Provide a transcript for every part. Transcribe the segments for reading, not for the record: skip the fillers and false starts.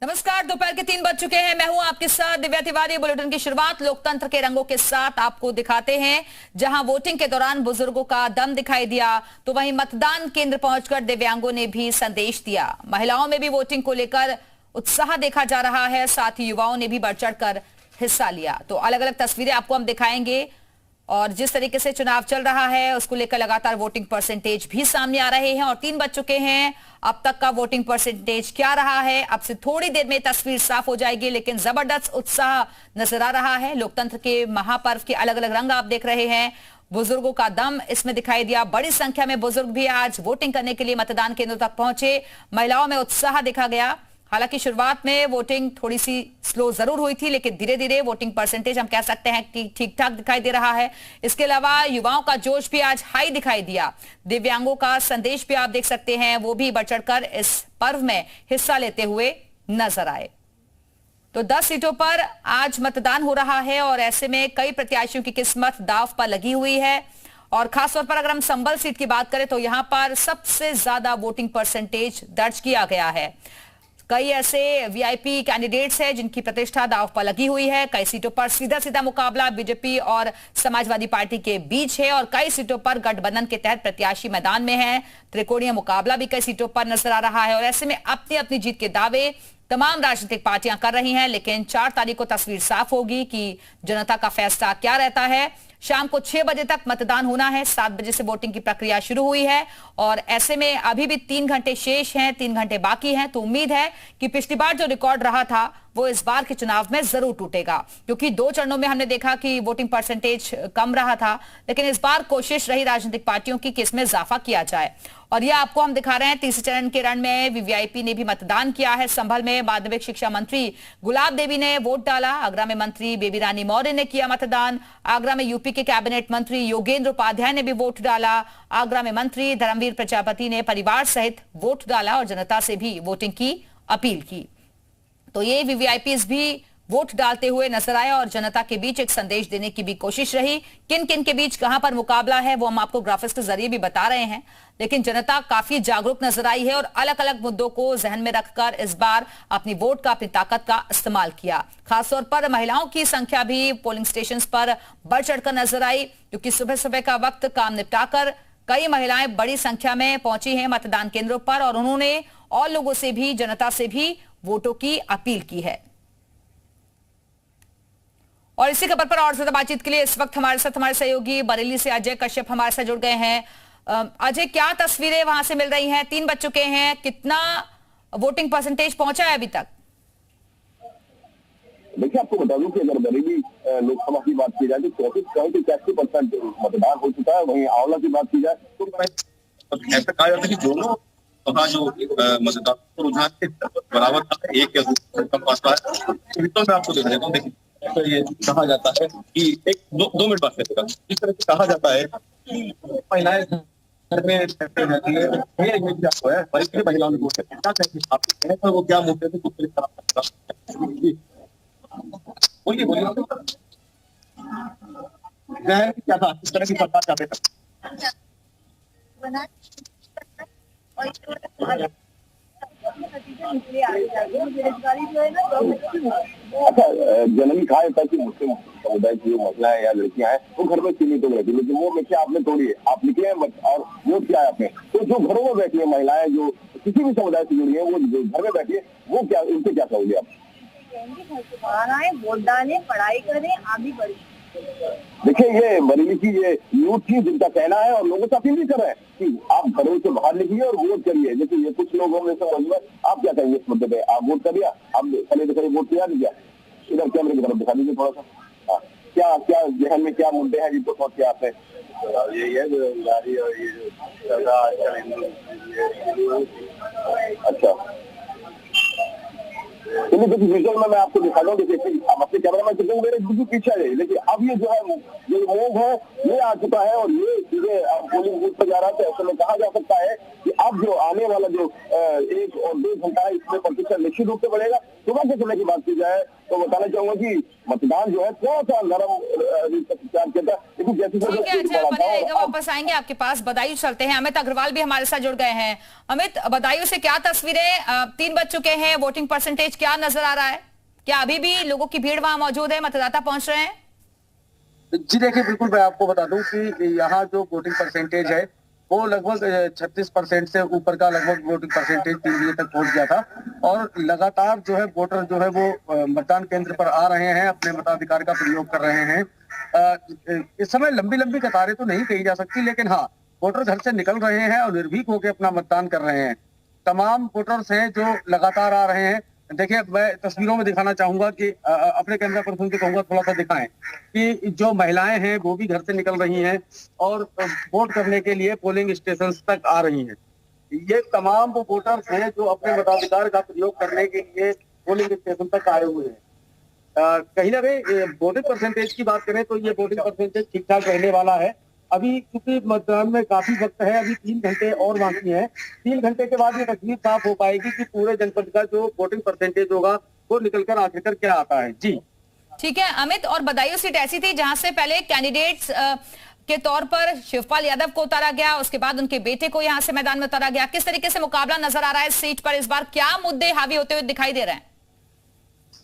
नमस्कार। दोपहर के 3 बज चुके हैं। मैं हूं आपके साथ दिव्या तिवारी। बुलेटिन की शुरुआत लोकतंत्र के रंगों के साथ आपको दिखाते हैं। जहां वोटिंग के दौरान बुजुर्गों का दम दिखाई दिया, तो वहीं मतदान केंद्र पहुंचकर दिव्यांगों ने भी संदेश दिया। महिलाओं में भी वोटिंग को लेकर उत्साह देखा जा रहा है, साथ ही युवाओं ने भी बढ़ चढ़कर हिस्सा लिया। तो अलग अलग तस्वीरें आपको हम दिखाएंगे और जिस तरीके से चुनाव चल रहा है उसको लेकर लगातार वोटिंग परसेंटेज भी सामने आ रहे हैं। और 3 बज चुके हैं। अब तक का वोटिंग परसेंटेज क्या रहा है, अब से थोड़ी देर में तस्वीर साफ हो जाएगी, लेकिन जबरदस्त उत्साह नजर आ रहा है। लोकतंत्र के महापर्व के अलग अलग रंग आप देख रहे हैं। बुजुर्गों का दम इसमें दिखाई दिया। बड़ी संख्या में बुजुर्ग भी आज वोटिंग करने के लिए मतदान केंद्रों तक पहुंचे। महिलाओं में उत्साह देखा गया। हालांकि शुरुआत में वोटिंग थोड़ी सी स्लो जरूर हुई थी, लेकिन धीरे धीरे वोटिंग परसेंटेज हम कह सकते हैं कि ठीक ठाक दिखाई दे रहा है। इसके अलावा युवाओं का जोश भी आज हाई दिखाई दिया। दिव्यांगों का संदेश भी आप देख सकते हैं, वो भी बढ़ चढ़कर इस पर्व में हिस्सा लेते हुए नजर आए। तो 10 सीटों पर आज मतदान हो रहा है और ऐसे में कई प्रत्याशियों की किस्मत दांव पर लगी हुई है। और खासतौर पर अगर हम संभल सीट की बात करें तो यहां पर सबसे ज्यादा वोटिंग परसेंटेज दर्ज किया गया है। कई ऐसे वीआईपी कैंडिडेट्स हैं जिनकी प्रतिष्ठा दांव पर लगी हुई है। कई सीटों पर सीधा सीधा मुकाबला बीजेपी और समाजवादी पार्टी के बीच है और कई सीटों पर गठबंधन के तहत प्रत्याशी मैदान में हैं। त्रिकोणीय मुकाबला भी कई सीटों पर नजर आ रहा है और ऐसे में अपनी अपनी जीत के दावे तमाम राजनीतिक पार्टियां कर रही हैं। लेकिन 4 तारीख को तस्वीर साफ होगी कि जनता का फैसला क्या रहता है। शाम को 6 बजे तक मतदान होना है। 7 बजे से वोटिंग की प्रक्रिया शुरू हुई है और ऐसे में अभी भी 3 घंटे शेष हैं, 3 घंटे बाकी हैं। तो उम्मीद है कि पिछली बार जो रिकॉर्ड रहा था वो इस बार के चुनाव में जरूर टूटेगा, क्योंकि 2 चरणों में हमने देखा कि वोटिंग परसेंटेज कम रहा था। लेकिन इस बार कोशिश रही राजनीतिक पार्टियों की कि इसमें इजाफा किया जाए। और यह आपको हम दिखा रहे हैं तीसरे चरण के रण में वीवीआईपी ने भी मतदान किया है। संभल में माध्यमिक शिक्षा मंत्री गुलाब देवी ने वोट डाला। आगरा में मंत्री बेबी रानी मौर्य ने किया मतदान। आगरा में यूपी के कैबिनेट मंत्री योगेंद्र उपाध्याय ने भी वोट डाला। आगरा में मंत्री धर्मवीर प्रजापति ने परिवार सहित वोट डाला और जनता से भी वोटिंग की अपील की। तो ये वीवीआईपीज भी वोट डालते हुए नजर आए और जनता के बीच एक संदेश देने की भी कोशिश रही। किन किन के बीच कहां पर मुकाबला है वो हम आपको ग्राफिक्स के जरिए भी बता रहे हैं। लेकिन जनता काफी जागरूक नजर आई है और अलग अलग मुद्दों को जहन में रखकर इस बार अपनी वोट का, अपनी ताकत का इस्तेमाल किया। खासतौर पर महिलाओं की संख्या भी पोलिंग स्टेशन पर बढ़ चढ़कर नजर आई, क्योंकि सुबह सुबह का वक्त काम निपटाकर कई महिलाएं बड़ी संख्या में पहुंची हैं मतदान केंद्रों पर और उन्होंने और लोगों से भी, जनता से भी वोटों की अपील की है। और इसी खबर पर और ज्यादा बातचीत के लिए इस वक्त हमारे साथ हमारे सहयोगी बरेली से अजय कश्यप हमारे साथ जुड़ गए हैं। अजय, क्या तस्वीरें वहां से मिल रही हैं? 3 बज चुके हैं, कितना वोटिंग परसेंटेज पहुंचा है अभी तक? देखिए, आपको बता दूं कि अगर बरेली लोकसभा की बात की जाए तो 34.81% मतदान हो चुका है। वहीं आंवला की बात की जाए तो ऐसा कहा जाता है कि दोनों सभा जो मतदान रुझान बराबर था, 1 या 2% कम पास का है। मैं आपको दिखा देता हूँ। देखिए, तो ये कहा जाता है कि 2 मिनट बात करेगा। इस तरह से कहा जाता है कि महिलाएं घर में रहती है, महिलाओं में वोट क्या चाहिए आपको, वो क्या मुद्दे थे बोलिए बोलिए क्या था, इस तरह की सरकार चाहते थे। अच्छा, जनरली कहा जाता है कि मुस्लिम समुदाय की जो महिलाएं या लड़कियां हैं वो घर में सीमित हो रहती है, लेकिन वो देखिए आपने तोड़ी है, आप निकले हैं और वोट किया है आपने। तो जो घरों में बैठी है महिलाएं, जो किसी भी समुदाय से जुड़ी है, वो जो घर में बैठी है, वो क्या, उनसे क्या कहोगे आप? घर से बाहर आए, वोट डालें, पढ़ाई करें, आगे बढ़े। देखिए, ये बरेली की ये यूथ की जिनका कहना है और लोगों से अपील भी कर रहे हैं कि आप घरों से बाहर निकलिए और वोट करिए। जैसे ये कुछ लोगों में से मौजूद है, आप क्या कहेंगे इस मुद्दे पे? आप वोट कर दिया, आप पहले वोट किया नहीं किया? इधर कैमरे की तरफ दिखा दीजिए थोड़ा सा। हाँ, क्या क्या जहन में क्या मुद्दे हैं जिनको सोच के आपने? यही है बेरोजगारी और ये अच्छा, चलिए देखिए विजुअल में मैं आपको दिखा दूं। देखिए, आप अपने कैमरा मैन से मेरे बिल्कुल पीछे आ जाइए। देखिए, अब ये जो है ये मूव है, ये आ चुका है और ये चीजें पोलिंग बूथ पर जा रहा है। तो ऐसे में कहा जा सकता है कि अब जो आने वाला जो 1 और 2 घंटा है, इसमें प्रतिशत निश्चित रूप से बढ़ेगा। सुबह के समय की बात की जाए तो बताना चाहूंगा कि मतदान जो है थोड़ा सा नरम प्रचार किया था, लेकिन जैसे ठीक है। अच्छा बने वापस आएंगे आपके पास, बदायूं चलते हैं। अमित अग्रवाल भी हमारे साथ जुड़ गए हैं। अमित, बदायूं से क्या तस्वीरें, 3 बज चुके हैं, वोटिंग परसेंटेज क्या नजर आ रहा है? क्या अभी भी लोगों की भीड़ वहां मौजूद है, मतदाता पहुंच रहे हैं? जी देखिए, बिल्कुल मैं आपको बता दूं कि यहाँ जो वोटिंग परसेंटेज है वो लगभग 36% से ऊपर का लगभग वोटिंग परसेंटेज 3 बजे तक पहुंच गया था। और लगातार जो है वोटर जो है वो मतदान केंद्र पर आ रहे हैं, अपने मताधिकार का प्रयोग कर रहे हैं। इस समय लंबी लंबी कतारें तो नहीं कही जा सकती, लेकिन हाँ, वोटर घर से निकल रहे हैं और निर्भीक होकर अपना मतदान कर रहे हैं। तमाम वोटर्स हैं जो लगातार आ रहे हैं। देखिए, मैं तस्वीरों में दिखाना चाहूंगा कि अपने कैमरा पर्सन से कहूंगा थोड़ा सा दिखाएं कि जो महिलाएं हैं वो भी घर से निकल रही हैं और वोट करने के लिए पोलिंग स्टेशन तक आ रही हैं। ये तमाम वो वोटर्स हैं जो अपने मताधिकार का प्रयोग करने के लिए पोलिंग स्टेशन तक आए हुए हैं। कहीं ना कहीं वोटिंग परसेंटेज की बात करें तो ये वोटिंग परसेंटेज ठीक ठाक रहने वाला है। अभी क्योंकि मतदान में काफी वक्त है, अभी 3 घंटे और बाकी हैं। 3 घंटे के बाद ये तस्वीर साफ हो पाएगी कि पूरे जनपद का जो वोटिंग परसेंटेज होगा वो निकलकर आखिरकार क्या आता है। जी ठीक है अमित, और बदायूं सीट ऐसी थी जहां से पहले कैंडिडेट्स के तौर पर शिवपाल यादव को उतारा गया, उसके बाद उनके बेटे को यहां से मैदान में उतारा गया। किस तरीके से मुकाबला नजर आ रहा है इस सीट पर? इस बार क्या मुद्दे हावी होते हुए दिखाई दे रहे हैं?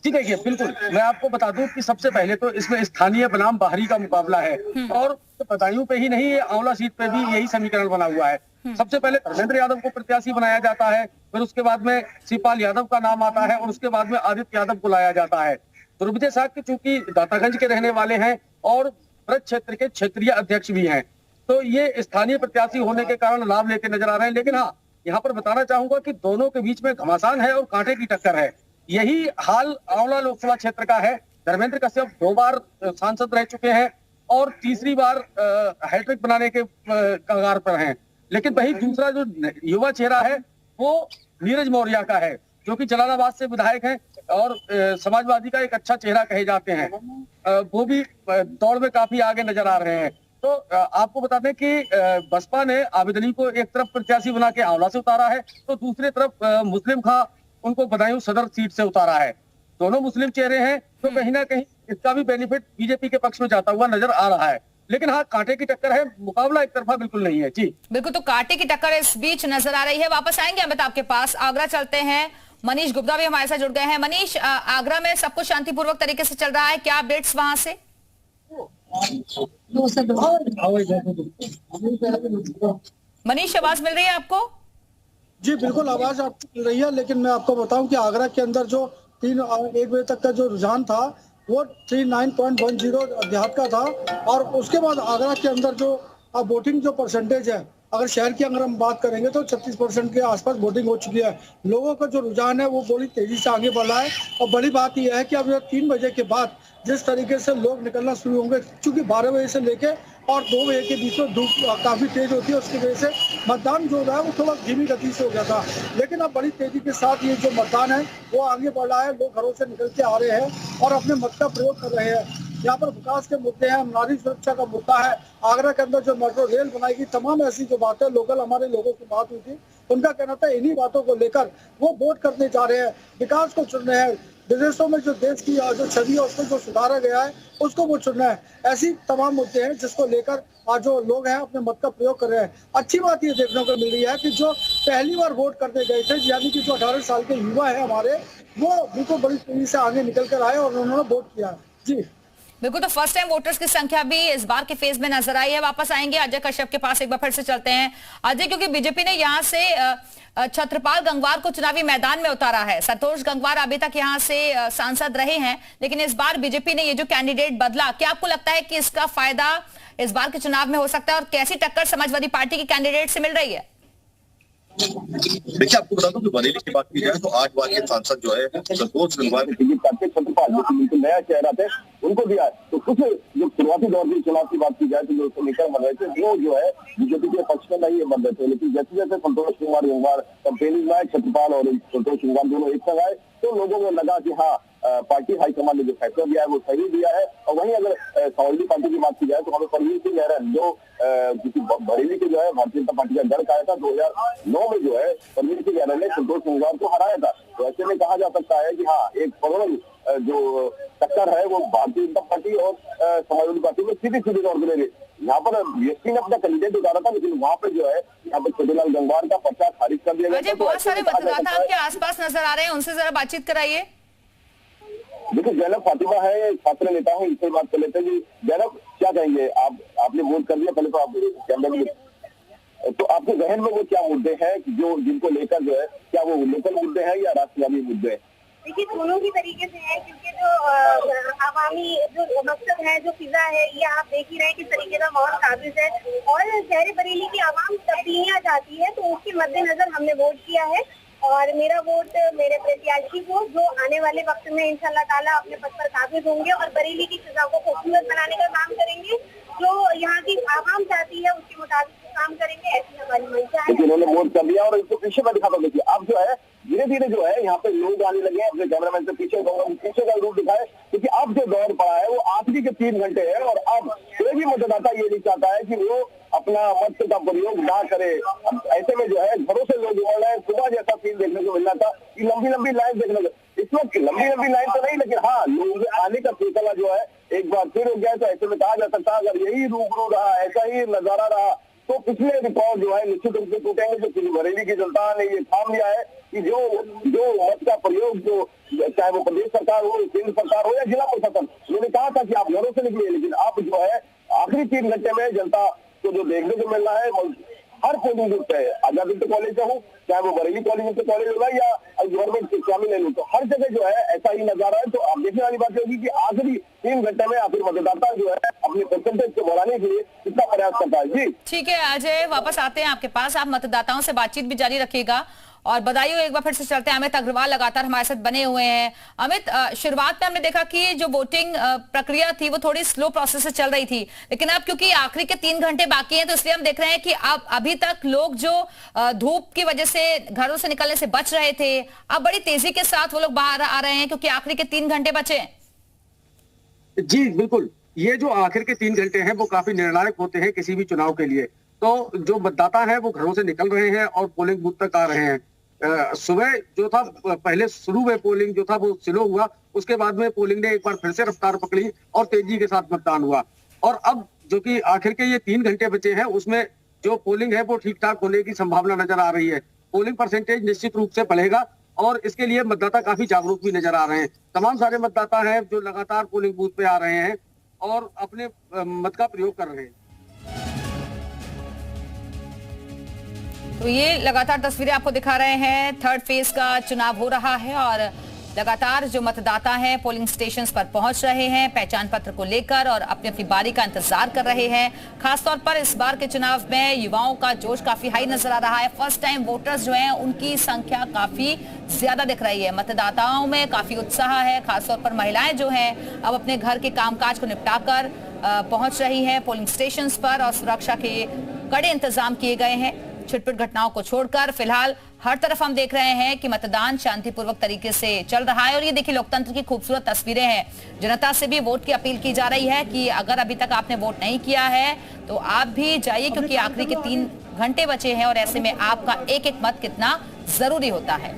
जी देखिए, बिल्कुल मैं आपको बता दूं कि सबसे पहले तो इसमें स्थानीय बनाम बाहरी का मुकाबला है। और बदायूं पे ही नहीं, ये आंवला सीट पे भी यही समीकरण बना हुआ है। सबसे पहले धर्मेंद्र यादव को प्रत्याशी बनाया जाता है, फिर उसके बाद में शिवपाल यादव का नाम आता है और उसके बाद में आदित्य यादव को लाया जाता है। दुर्विजय साक्य चूंकि दातागंज के रहने वाले हैं और ब्रज क्षेत्र के क्षेत्रीय अध्यक्ष भी हैं, तो ये स्थानीय प्रत्याशी होने के कारण लाभ लेते नजर आ रहे हैं। लेकिन हाँ, यहाँ पर बताना चाहूंगा कि दोनों के बीच में घमासान है और कांटे की टक्कर है। यही हाल आंवला लोकसभा क्षेत्र का है। धर्मेंद्र कश्यप 2 बार सांसद रह चुके हैं और तीसरी बार हैट्रिक बनाने के कगार पर हैं। लेकिन वही दूसरा जो युवा चेहरा है वो नीरज मौर्य का है, जो कि जलालाबाद से विधायक हैं और समाजवादी का एक अच्छा चेहरा कहे जाते हैं। वो भी दौड़ में काफी आगे नजर आ रहे हैं। तो आपको बता दें कि बसपा ने आवेदनी को एक तरफ प्रत्याशी बना के आंवला से उतारा है, तो दूसरी तरफ मुस्लिम खां उनको बदायूं सदर सीट से उतारा है। दोनों मुस्लिम चेहरे हैं, तो कहीं ना कहीं इसका भी बेनिफिट बीजेपी के पक्ष में जाता हुआ नजर आ रहा है। लेकिन हाँ, कांटे की टक्कर है, मुकाबला एक तरफा बिल्कुल नहीं है। जी बिल्कुल, तो कांटे की टक्कर इस बीच नजर आ रही है। वापस आएंगे अमित आपके पास, आगरा चलते हैं। मनीष गुप्ता भी हमारे साथ जुड़ गए हैं। मनीष, आगरा में सब कुछ शांतिपूर्वक तरीके से चल रहा है, क्या अपडेट्स वहां से? मनीष, आवाज मिल रही है आपको? जी बिल्कुल, आवाज आपको मिल रही है। लेकिन मैं आपको बताऊं कि आगरा के अंदर जो 1 बजे तक का जो रुझान था वो 39.10 देहात का था। और उसके बाद आगरा के अंदर जो वोटिंग जो परसेंटेज है, अगर शहर की अगर हम बात करेंगे तो 36% के आसपास वोटिंग हो चुकी है। लोगों का जो रुझान है वो बड़ी तेजी से आगे बढ़ रहा है। और बड़ी बात यह है कि अब 3 बजे के बाद जिस तरीके से लोग निकलना शुरू होंगे, क्योंकि 12 बजे से लेके और 2 बजे के बीच में धूप काफी तेज होती है, उसकी वजह से मतदान जो है वो थोड़ा धीमी गति से हो गया था। लेकिन अब बड़ी तेजी के साथ ये जो मतदान है वो आगे बढ़ रहा है। लोग घरों से निकल के आ रहे हैं और अपने मत का प्रयोग कर रहे हैं। यहाँ पर विकास के मुद्दे हैं, नारी सुरक्षा का मुद्दा है, आगरा के अंदर जो मेट्रो रेल बनाएगी, तमाम ऐसी जो बातें लोकल हमारे लोगों की बात हुई थी, उनका कहना था इन्हीं बातों को लेकर वो वोट करने जा रहे हैं, विकास को चुन रहे हैं। विदेशों में जो देश की जो छवि है उसको जो सुधारा गया है उसको वो चुनना है। ऐसी तमाम मुद्दे हैं जिसको लेकर आज जो लोग हैं अपने मत का प्रयोग कर रहे हैं। अच्छी बात ये देखने को मिल रही है कि जो पहली बार वोट करने गए थे, यानी कि जो 18 साल के युवा है हमारे, वो बिल्कुल बड़ी तेजी से आगे निकल कर आए और उन्होंने वोट किया। जी बिल्कुल, तो फर्स्ट टाइम वोटर्स की संख्या भी इस बार के फेज में नजर आई है। वापस आएंगे अजय कश्यप के पास, एक बार फिर से चलते हैं। अजय, क्योंकि बीजेपी ने यहाँ से छत्रपाल गंगवार को चुनावी मैदान में उतारा है। संतोष गंगवार अभी तक यहाँ से सांसद रहे हैं, लेकिन इस बार बीजेपी ने ये जो कैंडिडेट बदला, क्या आपको लगता है कि इसका फायदा इस बार के चुनाव में हो सकता है? और कैसी टक्कर समाजवादी पार्टी के कैंडिडेट से मिल रही है? देखिए, आपको बता दूं कि बरेली की बात की जाए तो 8 बार के सांसद जो है संतोष गंगवार छत्रपाल जो बिल्कुल नया चेहरा थे उनको दिया है। तो कुछ जो शुरुआती दौर की चुनाव की बात की जाए तो जो समीकरण बन रहे थे वो जो है बीजेपी के पक्ष में नहीं बन रहे थे। लेकिन जैसे जैसे संतोष कुमार गंगवार कंपेनिंग में आए, छत्रपाल और संतोष गंगवार दोनों एक संग आए, तो लोगों को लगा कि हाँ पार्टी हाईकमान ने जो फैसला दिया है वो सही दिया है। और वहीं अगर समाजवादी पार्टी की बात की जाए तो हमें परवीन सिंह महरा जो किसी बरेली के जो है भारतीय जनता पार्टी का गढ़ आया था 2009 में जो है परवीन सिंह महरा ने संतोष गंगवार को हराया था। तो ऐसे में कहा जा सकता है कि हाँ, एक प्रबल जो टक्कर है वो भारतीय जनता पार्टी और समाजवादी पार्टी में सीधे तौर पर ले। यहाँ पर बीएसपी ने अपना कैंडिडेट उतारा था, लेकिन वहाँ पे जो है यहाँ पर छोटेलाल गंगवार का पर्चा खारिज कर दिया गया। बहुत सारे मतदाता आपके आसपास नजर आ रहे हैं, उनसे जरा बातचीत कराइए। देखिए, जैनब फातिमा है, छात्र नेता है, इनसे बात कर लेते हैं। जी जैनब, क्या कहेंगे आप? आपने वोट कर दिया, पहले तो आप कैंडिडेट, तो आपके जहन में वो क्या मुद्दे हैं जो जिनको लेकर जो है, क्या वो लोकल मुद्दे हैं या राष्ट्रवादी मुद्दे हैं? देखिए, दोनों ही तरीके से है, क्योंकि जो आवामी जो मकसद है, जो फिजा है, ये आप देख ही रहे हैं किस तरीके का माहौल काबिज है। और शहर बरेली की आवाम तब्दीलियां चाहती है, तो उसके मद्देनजर हमने वोट किया है। और मेरा वोट मेरे प्रत्याशी को, जो आने वाले वक्त में इंशाल्लाह ताला अपने पद पर काबिज होंगे और बरेली की फिजा को खूबसूरत बनाने का काम करेंगे। जो यहाँ की आवाम चाहती है उसके मुताबिक काम करेंगे, ऐसी हमारी मंशा है। उन्होंने वोट कर दिया और इसको पीछे में दिखा देखिए, अब जो है धीरे धीरे जो है यहाँ पे लोग आने लगे हैं। अपने कैमरामैन से पीछे का रूप दिखाए, क्योंकि अब जो दौर पड़ा है वो आखिरी के 3 घंटे है। और अब कोई भी मतदाता ये नहीं चाहता है कि वो अपना मत का प्रयोग ना करे। ऐसे में जो है घरों से लोग उमड़ रहे हैं। सुबह जैसा सीन देखने को मिल रहा था कि लंबी लंबी लाइन देखने को, इस वक्त लंबी लंबी लाइन तो नहीं, लेकिन हाँ, लोग आने का सिलसिला जो है एक बार फिर हो गया है। तो ऐसे में कहा जा सकता है, अगर यही रूबरू रहा, ऐसा ही नजारा रहा, तो पिछले रिकॉर्ड जो है निश्चित रूप से टूटेंगे। तो बरेली की जनता ने ये ठान लिया है कि जो मत का प्रयोग, जो चाहे वो प्रदेश सरकार हो, केंद्र सरकार हो या जिला प्रशासन, उन्होंने कहा था कि आप घरों से निकलिए, लेकिन अब जो है आखिरी 3 घंटे में जनता को जो देखने को मिल रहा है, हर पोलिंग बूथ पे, आजाद इंटर कॉलेज हो, चाहे वो बरेली कॉलेज होगा या गवर्नमेंट शामिल है, तो हर जगह जो है ऐसा ही नजारा है। तो आप देखने वाली बात होगी कि आखिरी 3 घंटे में आखिर मतदाता जो है अपने परसेंटेज को बढ़ाने के लिए कितना प्रयास करता है। जी ठीक है अजय, वापस आते हैं आपके पास, आप मतदाताओं से बातचीत भी जारी रखिएगा। और बदायूं एक बार फिर से चलते हैं, अमित अग्रवाल लगातार हमारे साथ बने हुए हैं। अमित, शुरुआत में हमने देखा कि जो वोटिंग प्रक्रिया थी वो थोड़ी स्लो प्रोसेस से चल रही थी, लेकिन अब क्योंकि आखिरी के 3 घंटे बाकी हैं, तो इसलिए हम देख रहे हैं कि अब अभी तक लोग जो धूप की वजह से घरों से निकलने से बच रहे थे, अब बड़ी तेजी के साथ वो लोग बाहर आ रहे हैं, क्योंकि आखिरी के 3 घंटे बचे हैं। जी बिल्कुल, ये जो आखिर के 3 घंटे हैं वो काफी निर्णायक होते हैं किसी भी चुनाव के लिए। तो जो मतदाता है वो घरों से निकल रहे हैं और पोलिंग बूथ तक आ रहे हैं। सुबह जो था, पहले शुरू में पोलिंग जो था वो स्लो हुआ, उसके बाद में पोलिंग ने एक बार फिर से रफ्तार पकड़ी और तेजी के साथ मतदान हुआ। और अब जो कि आखिर के ये 3 घंटे बचे हैं, उसमें जो पोलिंग है वो ठीक ठाक होने की संभावना नजर आ रही है। पोलिंग परसेंटेज निश्चित रूप से बढ़ेगा और इसके लिए मतदाता काफी जागरूक भी नजर आ रहे हैं। तमाम सारे मतदाता हैं जो लगातार पोलिंग बूथ पे आ रहे हैं और अपने मत का प्रयोग कर रहे हैं। तो ये लगातार तस्वीरें आपको दिखा रहे हैं, 3rd फेज का चुनाव हो रहा है और लगातार जो मतदाता हैं पोलिंग स्टेशंस पर पहुंच रहे हैं पहचान पत्र को लेकर और अपनी अपनी बारी का इंतजार कर रहे हैं। खासतौर पर इस बार के चुनाव में युवाओं का जोश काफी हाई नजर आ रहा है। फर्स्ट टाइम वोटर्स जो हैं उनकी संख्या काफी ज्यादा दिख रही है। मतदाताओं में काफी उत्साह है, खासतौर पर महिलाएं जो हैं अब अपने घर के कामकाज को निपटाकर पहुंच रही हैं पोलिंग स्टेशंस पर और सुरक्षा के कड़े इंतजाम किए गए हैं। छिटपुट घटनाओं को छोड़कर फिलहाल हर तरफ हम देख रहे हैं कि मतदान शांतिपूर्वक तरीके से चल रहा है। और ये देखिए लोकतंत्र की खूबसूरत तस्वीरें हैं। जनता से भी वोट की अपील की जा रही है कि अगर अभी तक आपने वोट नहीं किया है तो आप भी जाइए, क्योंकि आखिरी के 3 घंटे बचे हैं और ऐसे में आपका एक एक मत कितना जरूरी होता है।